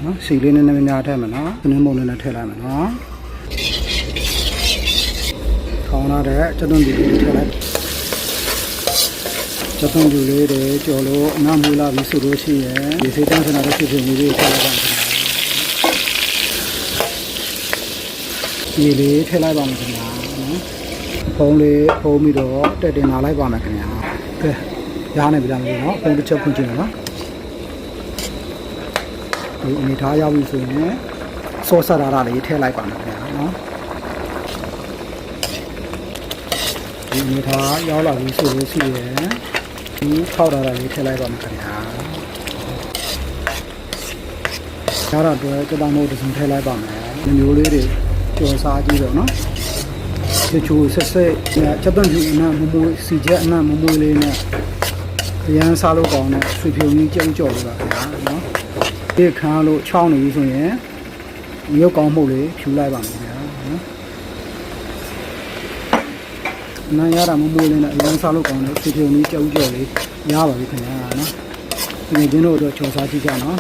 နော်စီလေးနဲ့နည်းများထည့်မယ်နော်နည်းမုံနဲ့ထည့်လိုက်မယ်နော်ထောင်းလာတဲ့ချက်သွင်းပြူလေးထည့်လိုက်ချက်သွင်းပြူလေးတွေကြော်လို့အနာမွေးလာပြီဆိုလို့ရှိရင်ဒီစိတ်တန်းစနာတဲ့ဖြစ်ဖြစ်လေးထည့်လိုက်ပါမယ်ဒီလေးထည့်လိုက်ပါမယ်ခင်ဗျာနော်ဖုံးလေးဖုံးပြီးတော့တက်တင်လာလိုက်ပါမယ်ခင်ဗျာကဲရားနေပြီလားမသိဘူးနော်ဖုံးတစ်ချက်ဖွင့်ကြည့်မယ်နော်ဒီအနေထားရောက်ပြီဆိုရင်စောဆက်ထားတာလေးထည့်လိုက်ပါမယ်ခင်ဗျာနော်ဒီအနေထားရောက်လာပြီဆိုလို့ရှိရင်ဒီခောက်ထားတာလေးထည့်လိုက်ပါမယ်ခင်ဗျာကြားတော့တွေ့ကြတော့မို့တစ်စုံထည့်လိုက်ပါမယ်မျိုးလေးတွေကြော်စားကြည့်တော့နော်ချိုဆက်ဆက်ချက်သွင်းပြူအနံ့မမွေးစီချက်အနံ့မမွေးလေးနဲ့အရန်စားလို့ကောင်းတဲ့ဆွေဖြုံကြီးကြိုက်ကြော်လို့ပါခင်ဗျာနော်ဒီခါလို့ချောင်းနေပြီဆိုရင်မြုပ်ကောင်းမှုလေးဖြူလိုက်ပါမယ်ခင်ဗျာနော်အနံ့ရတာမမွေးလေးနဲ့အရန်စားလို့ကောင်းတဲ့ဆွေဖြုံကြီးကြိုက်ကြော်လေးရပါပြီခင်ဗျာနော်ဒီနေ့ကျင်းတို့တော့ချော်စားကြည့်ကြနော်